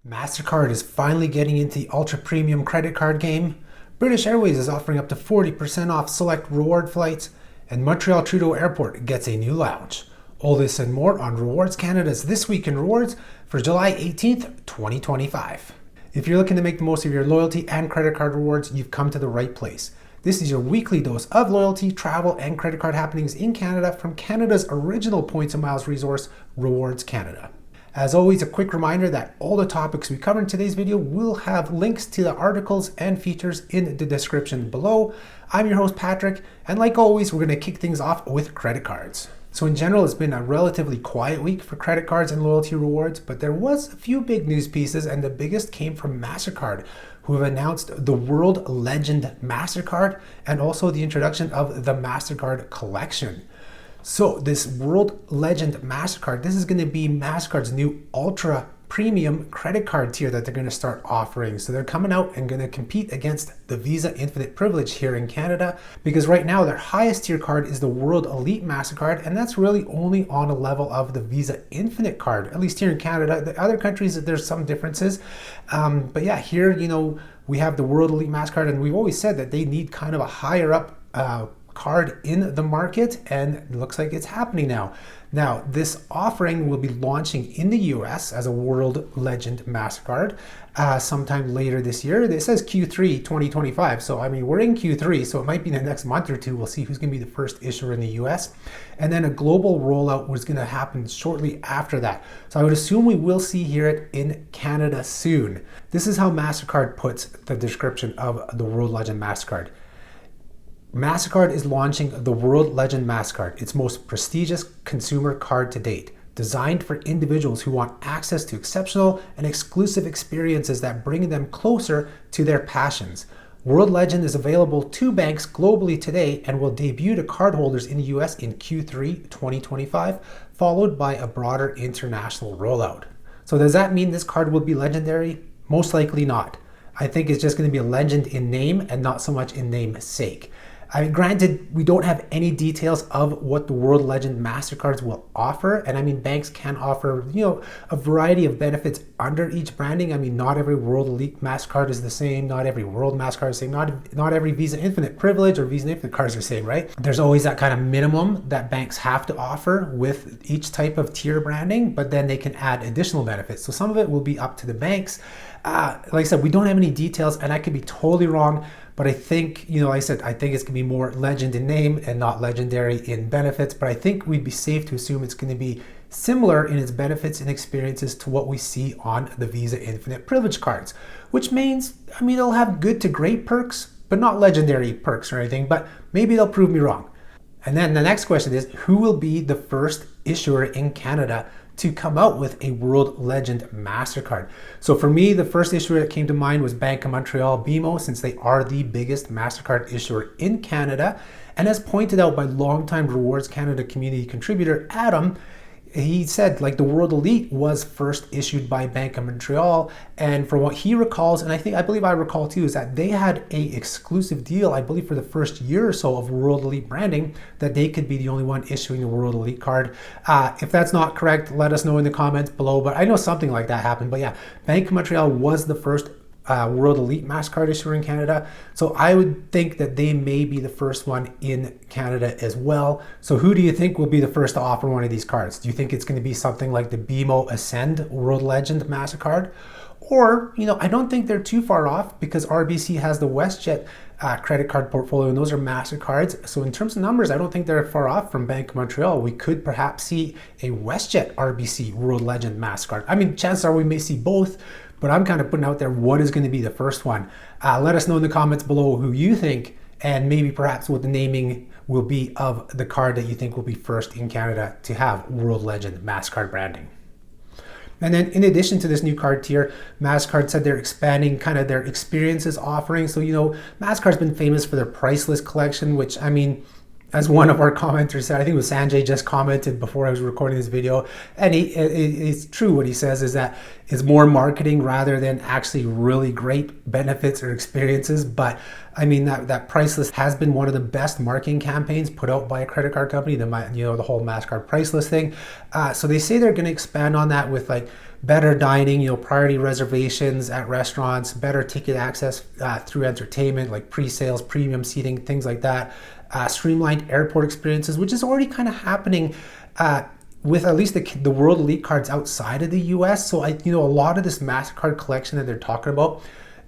Mastercard is finally getting into the ultra premium credit card game. British Airways is offering up to 40% off select reward flights, and Montreal-Trudeau Airport gets a new lounge. All this and more on Rewards Canada's This Week in Rewards for July 18th, 2025. If you're looking to make the most of your loyalty and credit card rewards, you've come to the right place. This is your weekly dose of loyalty, travel, and credit card happenings in Canada from Canada's original points and miles resource, Rewards Canada. As always, a quick reminder that all the topics we cover in today's video will have links to the articles and features in the description below. I'm your host, Patrick, and like always, we're going to kick things off with credit cards. So in general, it's been a relatively quiet week for credit cards and loyalty rewards, but there was a few big news pieces, and the biggest came from Mastercard, who have announced the World Legend Mastercard and also the introduction of the Mastercard Collection. So this World Legend Mastercard, this is going to be Mastercard's new ultra premium credit card tier that they're going to start offering. So they're coming out and going to compete against the Visa Infinite Privilege here in Canada, because right now their highest tier card is the World Elite Mastercard, and that's really only on a level of the Visa Infinite card, at least here in Canada. The other countries, there's some differences. But yeah, here, we have the World Elite Mastercard, and we've always said that they need kind of a higher up card in the market, and it looks like it's happening now. Now, this offering will be launching in the US as a World Legend Mastercard sometime later this year. It says Q3 2025, so I mean, we're in Q3, so it might be in the next month or two. We'll see who's going to be the first issuer in the US. And then a global rollout was going to happen shortly after that. So I would assume we will see it in Canada soon. This is how Mastercard puts the description of the World Legend Mastercard. Mastercard is launching the World Legend Mastercard, its most prestigious consumer card to date, designed for individuals who want access to exceptional and exclusive experiences that bring them closer to their passions. World Legend is available to banks globally today and will debut to cardholders in the US in Q3 2025, followed by a broader international rollout. So does that mean this card will be legendary? Most likely not. I think it's just going to be a legend in name and not so much in namesake. I mean, granted, we don't have any details of what the World Legend Mastercards will offer. And I mean, banks can offer, a variety of benefits under each branding. I mean, not every World Elite Mastercard is the same. Not every World Mastercard is the same. Not every Visa Infinite Privilege or Visa Infinite cards are the same, right? There's always that kind of minimum that banks have to offer with each type of tier branding, but then they can add additional benefits. So some of it will be up to the banks. Like I said, we don't have any details, and I could be totally wrong. But I think, I think it's going to be more legend in name and not legendary in benefits. But I think we'd be safe to assume it's going to be similar in its benefits and experiences to what we see on the Visa Infinite Privilege cards, which means, they'll have good to great perks, but not legendary perks or anything. But maybe they'll prove me wrong. And then the next question is, who will be the first issuer in Canada to come out with a World Legend Mastercard? So for me, the first issuer that came to mind was Bank of Montreal, BMO, since they are the biggest Mastercard issuer in Canada. And as pointed out by longtime Rewards Canada community contributor Adam, he said the World Elite was first issued by Bank of Montreal, and from what he recalls, and I believe I recall too, is that they had a exclusive deal, I believe for the first year or so of World Elite branding, that they could be the only one issuing the World Elite card. If that's not correct, let us know in the comments below, but I know something like that happened. But yeah, Bank of Montreal was the first World Elite Mastercard issuer in Canada. So I would think that they may be the first one in Canada as well. So who do you think will be the first to offer one of these cards? Do you think it's going to be something like the BMO Ascend World Legend Mastercard? Or, I don't think they're too far off, because RBC has the WestJet credit card portfolio, and those are Mastercards. So in terms of numbers, I don't think they're far off from Bank of Montreal. We could perhaps see a WestJet RBC World Legend Mastercard. Chances are we may see both, but I'm kind of putting out there what is going to be the first one. Let us know in the comments below who you think, and maybe perhaps what the naming will be of the card that you think will be first in Canada to have World Legend Mastercard branding. And then in addition to this new card tier, Mastercard said they're expanding kind of their experiences offering. So, Mastercard's been famous for their priceless collection, which, as one of our commenters said, I think it was Sanjay just commented before I was recording this video, and it's true what he says, is that it's more marketing rather than actually really great benefits or experiences. But that priceless has been one of the best marketing campaigns put out by a credit card company, the whole Mastercard priceless thing. So they say they're going to expand on that with better dining, priority reservations at restaurants, better ticket access through entertainment like pre-sales, premium seating, things like that, streamlined airport experiences, which is already kind of happening with at least the World Elite cards outside of the US. So a lot of this MasterCard collection that they're talking about,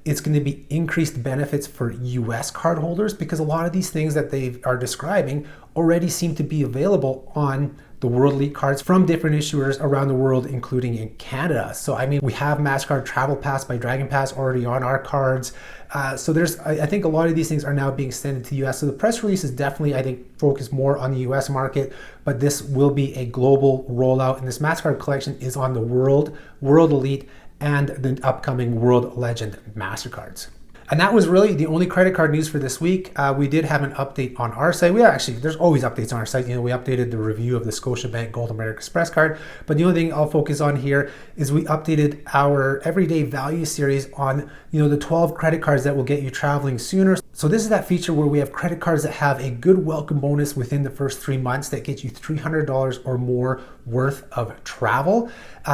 it's going to be increased benefits for US cardholders, because a lot of these things that they are describing already seem to be available on the World Elite cards from different issuers around the world, including in Canada. So we have MasterCard Travel Pass by Dragon Pass already on our cards. So I think a lot of these things are now being extended to the US. So the press release is definitely, I think, focused more on the US market, but this will be a global rollout. And this MasterCard collection is on the World Elite, and the upcoming World Legend Mastercards. And that was really the only credit card news for this week. We did have an update on our site. There's always updates on our site. We updated the review of the Scotiabank Gold American Express card. But the only thing I'll focus on here is we updated our Everyday Value series on, the 12 credit cards that will get you traveling sooner. So this is that feature where we have credit cards that have a good welcome bonus within the first 3 months that gets you $300 or more worth of travel.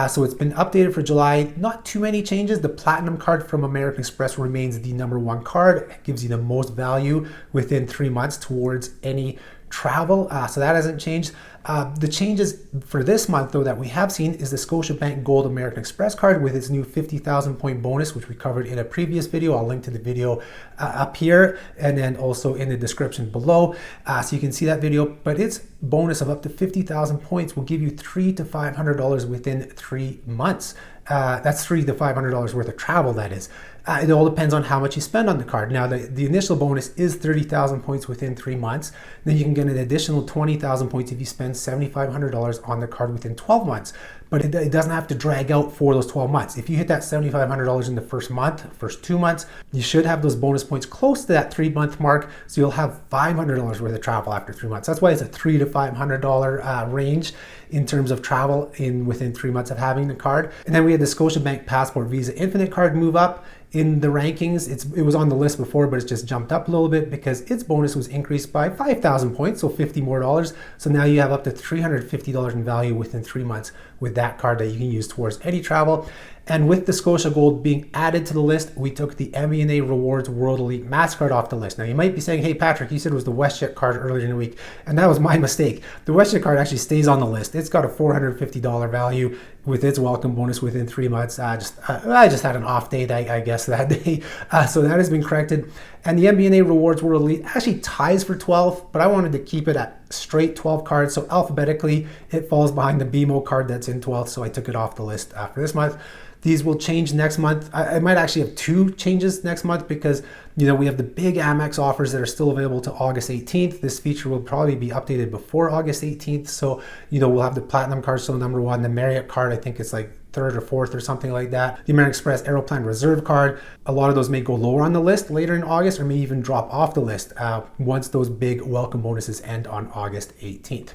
So it's been updated for July. Not too many changes. The Platinum card from American Express remains the #1 card. It gives you the most value within 3 months towards any travel. So that hasn't changed. The changes for this month, though, that we have seen is the Scotiabank Gold American Express card with its new 50,000 point bonus, which we covered in a previous video. I'll link to the video up here and then also in the description below, so you can see that video. But its bonus of up to 50,000 points will give you $300 to $500 within 3 months. That's $300 to $500 worth of travel, that is. It all depends on how much you spend on the card. Now, the initial bonus is 30,000 points within 3 months. Then you can get an additional 20,000 points if you spend $7,500 on the card within 12 months. But it doesn't have to drag out for those 12 months. If you hit that $7,500 in the first month, first 2 months, you should have those bonus points close to that 3-month mark. So you'll have $500 worth of travel after 3 months. That's why it's a $300 to $500 range in terms of travel within 3 months of having the card. And then we had the Scotiabank Passport Visa Infinite card move up in the rankings. It was on the list before, but it's just jumped up a little bit because its bonus was increased by 5,000 points, so $50 more. So now you have up to $350 in value within 3 months with that card that you can use towards any travel. And with the Scotia Gold being added to the list, we took the Avios Rewards World Elite Mastercard off the list. Now you might be saying, hey Patrick, you said it was the WestJet card earlier in the week, and that was my mistake. The WestJet card actually stays on the list. It's got a $450 value with its welcome bonus within 3 months. I just had an off date, I guess, that day. So that has been corrected. And the MBNA Rewards World Elite actually ties for 12th, but I wanted to keep it at straight 12 cards. So alphabetically, it falls behind the BMO card that's in 12th. So I took it off the list for this month. These will change next month. I might actually have 2 changes next month because, we have the big Amex offers that are still available to August 18th. This feature will probably be updated before August 18th. So, we'll have the Platinum card still #1, the Marriott card, I think it's like 3rd or 4th or something like that. The American Express Aeroplan Reserve card, a lot of those may go lower on the list later in August or may even drop off the list once those big welcome bonuses end on August 18th.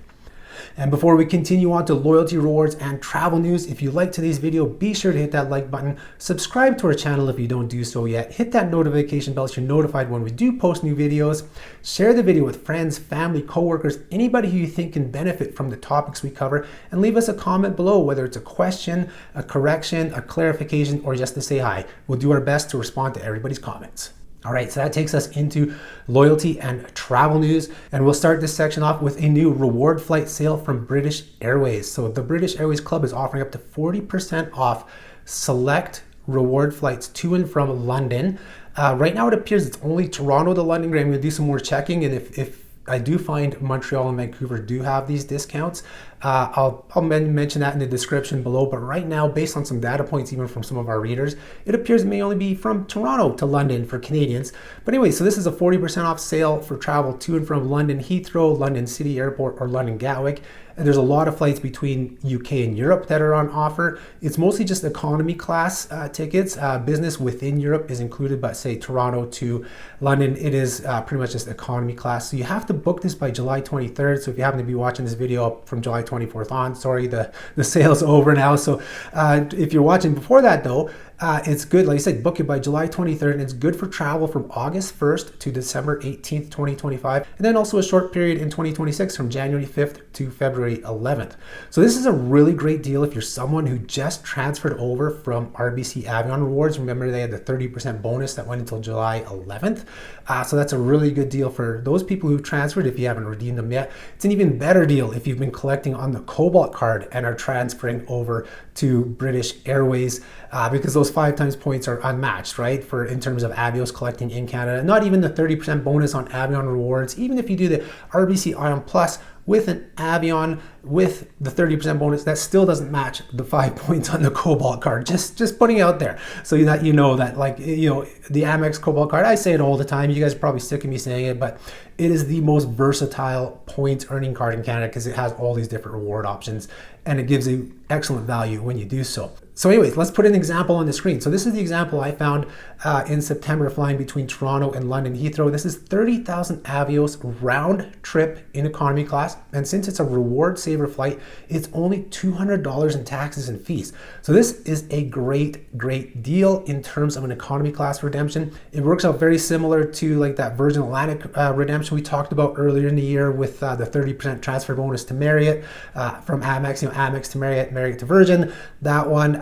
And before we continue on to loyalty, rewards, and travel news, if you like today's video, be sure to hit that like button, subscribe to our channel if you don't do so yet, hit that notification bell so you're notified when we do post new videos, share the video with friends, family, coworkers, anybody who you think can benefit from the topics we cover, and leave us a comment below, whether it's a question, a correction, a clarification, or just to say hi. We'll do our best to respond to everybody's comments. All right, so that takes us into loyalty and travel news. And we'll start this section off with a new reward flight sale from British Airways. So the British Airways Club is offering up to 40% off select reward flights to and from London. Right now it appears it's only Toronto to London. I'm going to do some more checking, and if I do find Montreal and Vancouver do have these discounts, I'll mention that in the description below. But right now, based on some data points, even from some of our readers, it appears it may only be from Toronto to London for Canadians. But anyway, so this is a 40% off sale for travel to and from London Heathrow, London City Airport, or London Gatwick. And there's a lot of flights between UK and Europe that are on offer. It's mostly just economy class tickets. Business within Europe is included, but say Toronto to London, it is pretty much just economy class. So you have to book this by July 23rd. So if you happen to be watching this video from July 24th on, sorry, the sale's over now. So if you're watching before that though, It's good, like I said, book it by July 23rd, and it's good for travel from August 1st to December 18th, 2025, and then also a short period in 2026 from January 5th to February 11th. So this is a really great deal if you're someone who just transferred over from RBC Avion Rewards. Remember, they had the 30% bonus that went until July 11th. So that's a really good deal for those people who've transferred if you haven't redeemed them yet. It's an even better deal if you've been collecting on the Cobalt card and are transferring over to British Airways, because those 5 times points are unmatched, right? For in terms of Avios collecting in Canada. Not even the 30% bonus on Avion Rewards. Even if you do the RBC Ion Plus with an Avion with the 30% bonus, that still doesn't match the 5 points on the Cobalt card. Just putting it out there so that you know that, like, you know, the Amex Cobalt card, I say it all the time. You guys are probably sick of me saying it, but it is the most versatile points earning card in Canada because it has all these different reward options and it gives you excellent value when you do so. So anyways, let's put an example on the screen. So this is the example I found in September flying between Toronto and London Heathrow. This is 30,000 Avios round trip in economy class. And since it's a reward saver flight, it's only $200 in taxes and fees. So this is a great deal in terms of an economy class redemption. It works out very similar to like that Virgin Atlantic redemption we talked about earlier in the year with the 30% transfer bonus to Marriott from Amex, you know, Amex to Marriott, Marriott to Virgin. That one,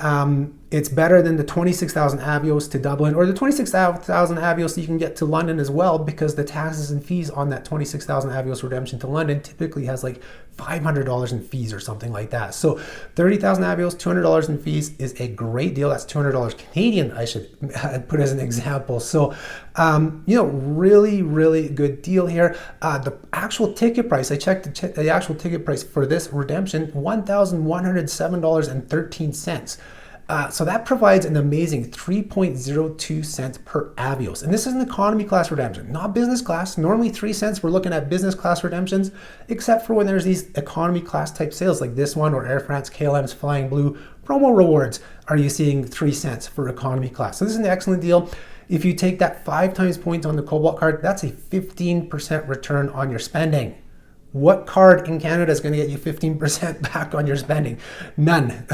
it's better than the 26,000 Avios to Dublin, or the 26,000 Avios you can get to London as well, because the taxes and fees on that 26,000 Avios redemption to London typically has like $500 in fees or something like that. So 30,000 Avios, $200 in fees is a great deal. That's $200 Canadian, I should put as an example. So, you know, really good deal here. The actual ticket price, I checked the actual ticket price for this redemption, $1,107.13. So that provides an amazing 3.02 cents per Avios. And this is an economy class redemption, not business class. Normally 3 cents, we're looking at business class redemptions, except for when there's these economy class type sales like this one, or Air France, KLM's Flying Blue promo rewards. Are you seeing 3 cents for economy class? So this is an excellent deal. If you take that 5 times points on the Cobalt card, that's a 15% return on your spending. What card in Canada is going to get you 15% back on your spending? None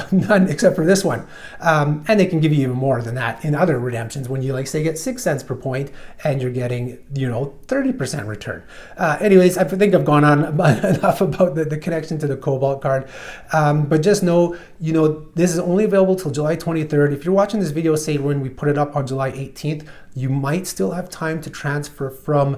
except for this one. And they can give you even more than that in other redemptions when you, like, say, get 6 cents per point and you're getting, you know, 30% return. Anyways, I think I've gone on enough about the connection to the Cobalt card. But just know, you know, this is only available till July 23rd. If you're watching this video, say when we put it up on July 18th, you might still have time to transfer from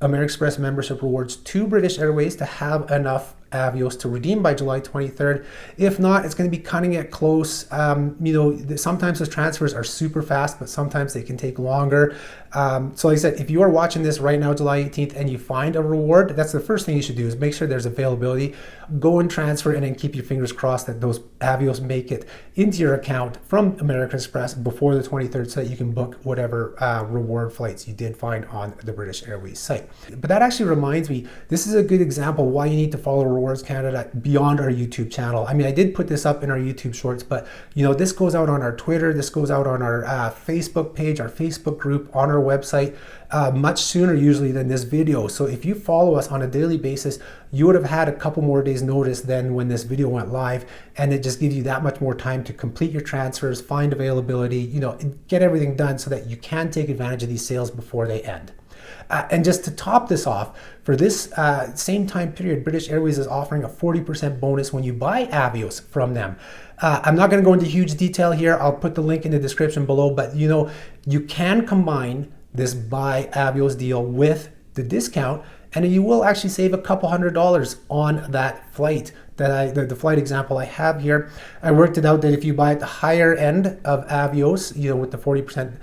American Express membership rewards to British Airways to have enough Avios to redeem by July 23rd. If not, it's going to be cutting it close. You know, sometimes those transfers are super fast, but sometimes they can take longer. So like I said, if you are watching this right now, July 18th, and you find a reward, that's the first thing you should do, is make sure there's availability. Go and transfer, and then keep your fingers crossed that those Avios make it into your account from American Express before the 23rd so that you can book whatever reward flights you did find on the British Airways site. But that actually reminds me, this is a good example why you need to follow Rewards Canada beyond our YouTube channel. I mean, I did put this up in our YouTube shorts, but you know, this goes out on our Twitter, this goes out on our Facebook page, our Facebook group, on our website, much sooner usually than this video. So if you follow us on a daily basis, you would have had a couple more days notice than when this video went live, and it just gives you that much more time to complete your transfers, find availability, you know, and get everything done so that you can take advantage of these sales before they end. And just to top this off, for this same time period, British Airways is offering a 40% bonus when you buy Avios from them. I'm not going to go into huge detail here. I'll put the link in the description below, but you know, you can combine this buy Avios deal with the discount, and you will actually save a couple $100 on that flight. The flight example I have here, I worked it out that if you buy at the higher end of Avios, you know, with the 40%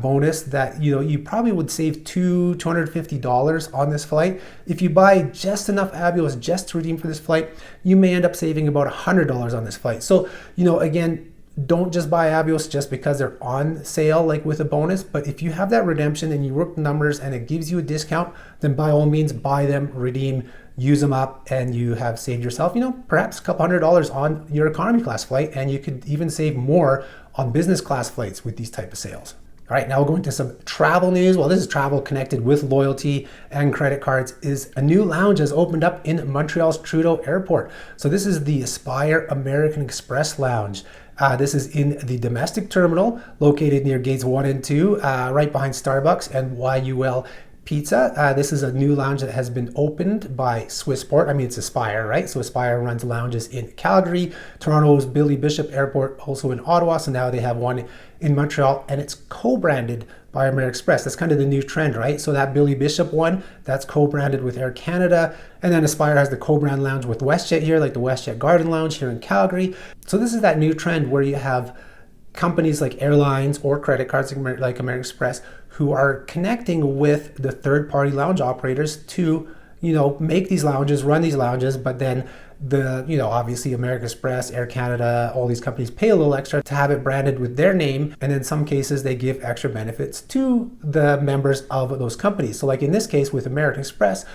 bonus, that you know, you probably would save $250 on this flight. If you buy just enough Avios just to redeem for this flight, you may end up saving about $100 on this flight. So, you know, again, don't just buy Avios just because they're on sale, like with a bonus. But if you have that redemption and you work the numbers and it gives you a discount, then by all means buy them, redeem, use them up, and you have saved yourself, you know, perhaps a couple $100 on your economy class flight, and you could even save more on business class flights with these type of sales. All right, now we'll go into some travel news. Well, this is travel connected with loyalty and credit cards. Is a new lounge has opened up in Montreal-Trudeau Airport. So this is the Aspire American Express Lounge. This is in the domestic terminal located near gates 1 and 2, right behind Starbucks and YUL Pizza. This is a new lounge that has been opened by Swissport. I mean, it's Aspire, right? So Aspire runs lounges in Calgary, Toronto's Billy Bishop Airport, also in Ottawa. So now they have one in Montreal, and it's co-branded by American Express. That's kind of the new trend, right? So that Billy Bishop one, that's co-branded with Air Canada. And then Aspire has the co-brand lounge with WestJet here, like the WestJet Garden Lounge here in Calgary. So this is that new trend where you have companies like airlines or credit cards like American Express who are connecting with the third-party lounge operators to, make these lounges, run these lounges, but then obviously American Express, Air Canada, all these companies pay a little extra to have it branded with their name. And in some cases, they give extra benefits to the members of those companies. So like in this case with American Express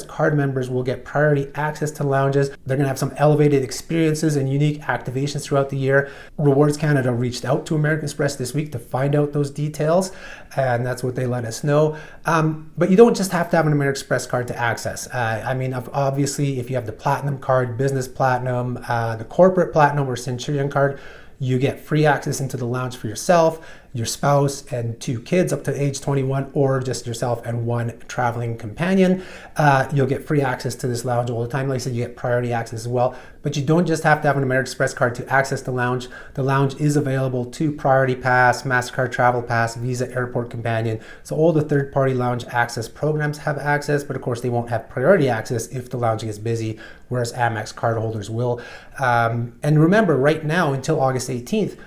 card members will get priority access to lounges. They're going to have some elevated experiences and unique activations throughout the year. Rewards Canada reached out to American Express this week to find out those details, and that's what they let us know. But you don't just have to have an American Express card to access. Obviously, if you have the Platinum card, Business Platinum, the Corporate Platinum or Centurion card, you get free access into the lounge for yourself, your spouse, and 2 kids up to age 21, or just yourself and 1 traveling companion. You'll get free access to this lounge all the time. Like I said, you get priority access as well. But you don't just have to have an American Express card to access the lounge. The lounge is available to Priority Pass, MasterCard Travel Pass, Visa Airport Companion. So all the third-party lounge access programs have access, but of course they won't have priority access if the lounge gets busy, whereas Amex cardholders will. And remember, right now until August 18th,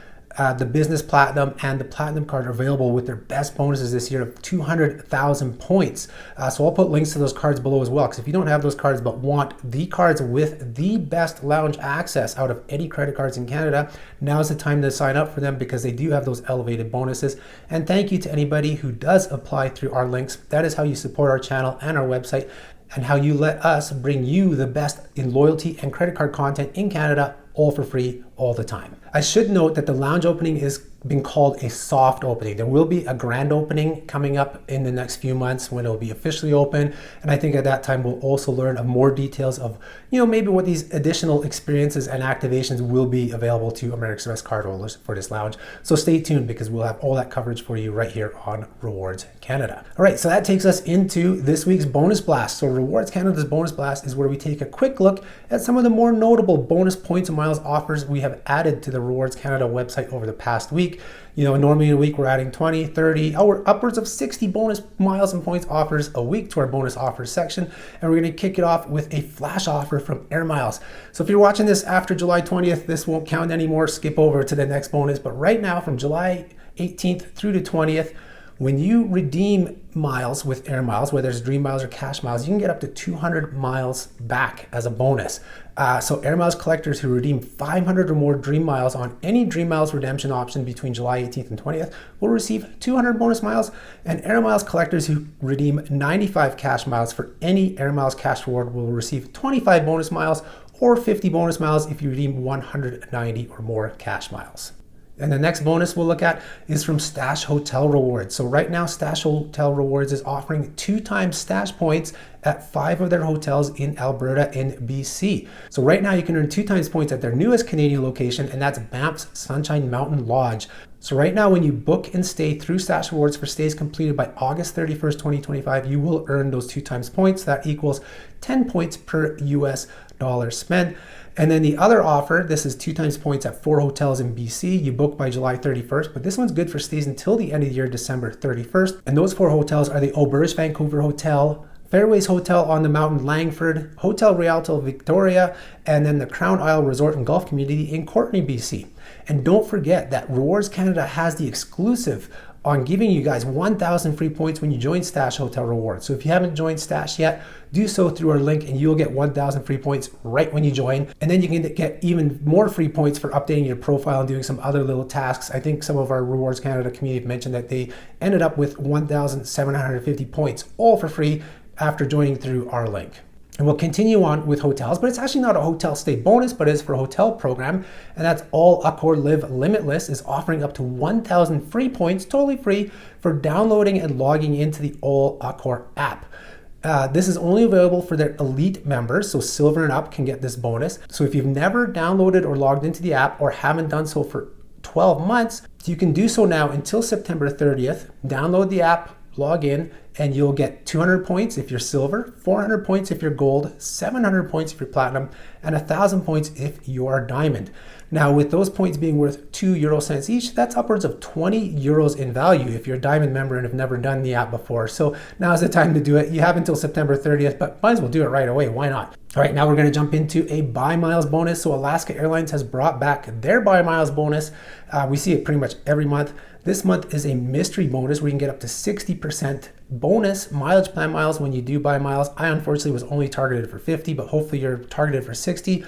the Business Platinum and the Platinum card are available with their best bonuses this year of 200,000 points. So I'll put links to those cards below as well, because if you don't have those cards but want the cards with the best lounge access out of any credit cards in Canada, now's the time to sign up for them because they do have those elevated bonuses. And thank you to anybody who does apply through our links. That is how you support our channel and our website, and how you let us bring you the best in loyalty and credit card content in Canada, all for free, all the time. I should note that the lounge opening is being called a soft opening. There will be a grand opening coming up in the next few months when it will be officially open. And I think at that time we'll also learn of more details of, maybe what these additional experiences and activations will be available to American Express cardholders for this lounge. So stay tuned because we'll have all that coverage for you right here on Rewards Canada. All right, so that takes us into this week's bonus blast. So Rewards Canada's bonus blast is where we take a quick look at some of the more notable bonus points and miles offers we have added to the Rewards Canada website over the past week. Normally in a week we're adding 20, 30, or upwards of 60 bonus miles and points offers a week to our bonus offers section. And we're going to kick it off with a flash offer from Air Miles. So if you're watching this after July 20th, this won't count anymore. Skip over to the next bonus. But right now, from July 18th through the 20th, when you redeem miles with Air Miles, whether it's Dream Miles or Cash Miles, you can get up to 200 miles back as a bonus. So Air Miles collectors who redeem 500 or more Dream Miles on any Dream Miles redemption option between July 18th and 20th will receive 200 bonus miles, and Air Miles collectors who redeem 95 Cash Miles for any Air Miles cash reward will receive 25 bonus miles or 50 bonus miles if you redeem 190 or more Cash Miles. And the next bonus we'll look at is from Stash Hotel Rewards. So right now, Stash Hotel Rewards is offering 2 times Stash points at 5 of their hotels in Alberta and BC. So right now you can earn 2 times points at their newest Canadian location, and that's Banff's Sunshine Mountain Lodge. So right now, when you book and stay through Stash Rewards for stays completed by August 31st, 2025, you will earn those 2 times points. That equals 10 points per US dollar spent. And then the other offer, this is 2 times points at 4 hotels in BC. You book by July 31st, but this one's good for stays until the end of the year, December 31st. And those 4 hotels are the Auberge Vancouver Hotel, Fairways Hotel on the Mountain Langford, Hotel Rialto Victoria, and then the Crown Isle Resort and Golf Community in Courtenay, BC. And don't forget that Rewards Canada has the exclusive on giving you guys 1,000 free points when you join Stash Hotel Rewards. So if you haven't joined Stash yet, do so through our link and you'll get 1,000 free points right when you join. And then you can get even more free points for updating your profile and doing some other little tasks. I think some of our Rewards Canada community mentioned that they ended up with 1,750 points, all for free after joining through our link. And we'll continue on with hotels, but it's actually not a hotel stay bonus, but it's for a hotel program. And that's all Accor Live Limitless is offering up to 1,000 free points, totally free, for downloading and logging into the All Accor app. This is only available for their elite members, so silver and up can get this bonus. So if you've never downloaded or logged into the app or haven't done so for 12 months, you can do so now until September 30th. Download the app, log in, and you'll get 200 points if you're silver, 400 points if you're gold, 700 points if you're platinum, and 1,000 points if you are diamond. Now, with those points being worth 2 euro cents each, that's upwards of 20 euros in value if you're a diamond member and have never done the app before. So now's the time to do it. You have until September 30th, but might as well do it right away. Why not? All right, now we're going to jump into a buy miles bonus. So Alaska Airlines has brought back their buy miles bonus. We see it pretty much every month. This month is a mystery bonus where you can get up to 60% bonus mileage plan miles when you do buy miles. I unfortunately was only targeted for 50, but hopefully you're targeted for 60.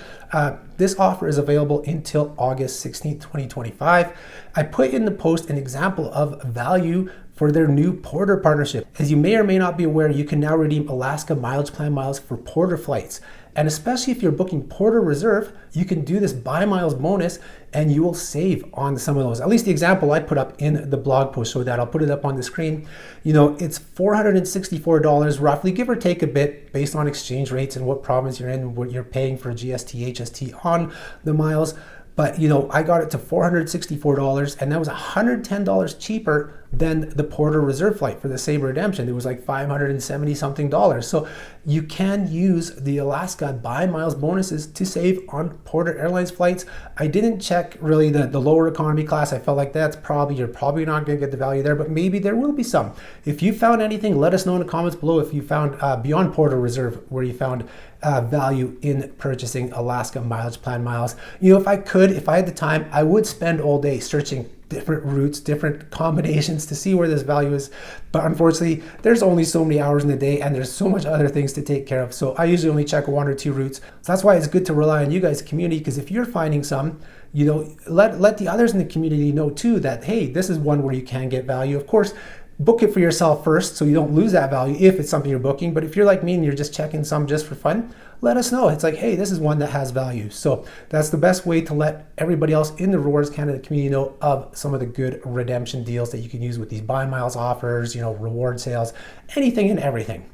This offer is available until August 16th, 2025. I put in the post an example of value for their new Porter partnership. As you may or may not be aware, you can now redeem Alaska Mileage Plan miles for Porter flights. And especially if you're booking Porter Reserve, you can do this buy miles bonus and you will save on some of those. At least the example I put up in the blog post showed that. I'll put it up on the screen. You know, it's $464 roughly, give or take a bit based on exchange rates and what province you're in, what you're paying for GST, HST on the miles. But you know, I got it to $464 and that was $110 cheaper than the Porter Reserve flight for the same redemption. It was like $570 something. So you can use the Alaska buy miles bonuses to save on Porter Airlines flights. I didn't check really the lower economy class. I felt like you're probably not going to get the value there, but maybe there will be some. If you found anything, let us know in the comments below if you found beyond Porter Reserve where you found value in purchasing Alaska Mileage Plan miles. You know, if I had the time, I would spend all day searching different routes, different combinations to see where this value is. But unfortunately, there's only so many hours in the day and there's so much other things to take care of. So I usually only check 1 or 2 routes. So that's why it's good to rely on you guys' community, because if you're finding some, you know, let the others in the community know too that, hey, this is one where you can get value. Of course, book it for yourself first so you don't lose that value if it's something you're booking. But if you're like me and you're just checking some just for fun, let us know. It's like, hey, this is one that has value. So that's the best way to let everybody else in the Rewards Canada community know of some of the good redemption deals that you can use with these buy miles offers, you know, reward sales, anything and everything.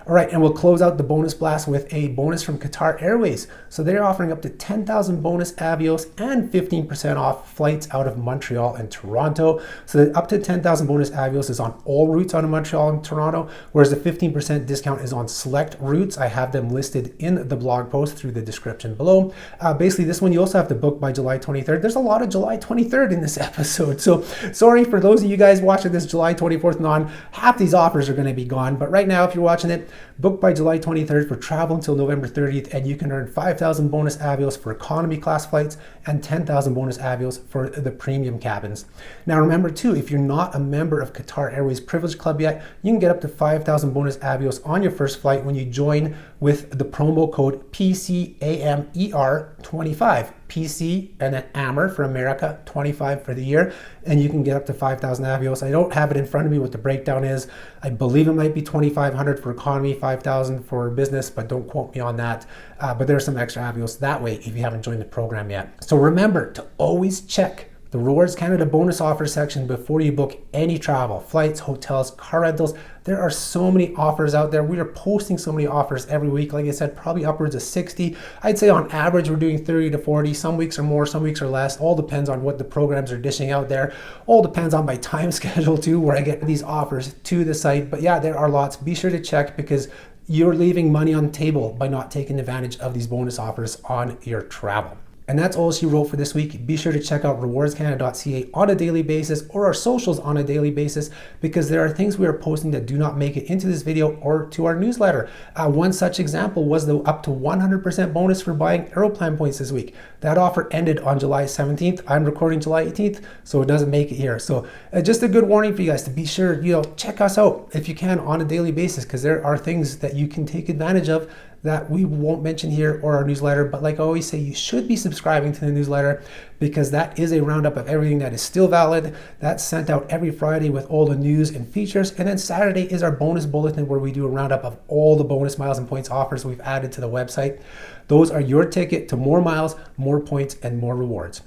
All right, and we'll close out the bonus blast with a bonus from Qatar Airways. So they're offering up to 10,000 bonus Avios and 15% off flights out of Montreal and Toronto. So that up to 10,000 bonus Avios is on all routes out of Montreal and Toronto, whereas the 15% discount is on select routes. I have them listed in the blog post through the description below. Basically, this one you also have to book by July 23rd. There's a lot of July 23rd in this episode. So sorry for those of you guys watching this July 24th and on, half these offers are going to be gone. But right now, if you're watching it, book by July 23rd for travel until November 30th, and you can earn 5,000 bonus Avios for economy class flights and 10,000 bonus Avios for the premium cabins. Now remember too, if you're not a member of Qatar Airways Privilege Club yet, you can get up to 5,000 bonus Avios on your first flight when you join with the promo code PCAMER25. PC and then AMER for America, 25 for the year, and you can get up to 5,000 Avios. I don't have it in front of me what the breakdown is. I believe it might be 2,500 for economy, 5,000 for business, but don't quote me on that. But there's some extra Avios that way if you haven't joined the program yet. So remember to always check the Rewards Canada bonus offer section before you book any travel, flights, hotels, car rentals. There are so many offers out there. We are posting so many offers every week. Like I said, probably upwards of 60. I'd say on average, we're doing 30 to 40. Some weeks are more, some weeks are less. All depends on what the programs are dishing out there. All depends on my time schedule too, where I get these offers to the site. But yeah, there are lots. Be sure to check because you're leaving money on the table by not taking advantage of these bonus offers on your travel. And that's all she wrote for this week. Be sure to check out rewardscanada.ca on a daily basis or our socials on a daily basis, because there are things we are posting that do not make it into this video or to our newsletter. One such example was the up to 100% bonus for buying Aeroplan points this week. That offer ended on July 17th. I'm recording July 18th, so it doesn't make it here. So just a good warning for you guys to be sure, check us out if you can on a daily basis, because there are things that you can take advantage of that we won't mention here or our newsletter. But like I always say, you should be subscribing to the newsletter, because that is a roundup of everything that is still valid. That's sent out every Friday with all the news and features. And then Saturday is our bonus bulletin, where we do a roundup of all the bonus miles and points offers we've added to the website. Those are your ticket to more miles, more points, and more rewards.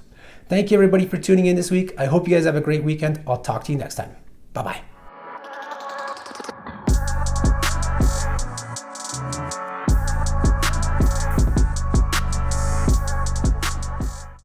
Thank you everybody for tuning in this week. I hope you guys have a great weekend. I'll talk to you next time. Bye-bye.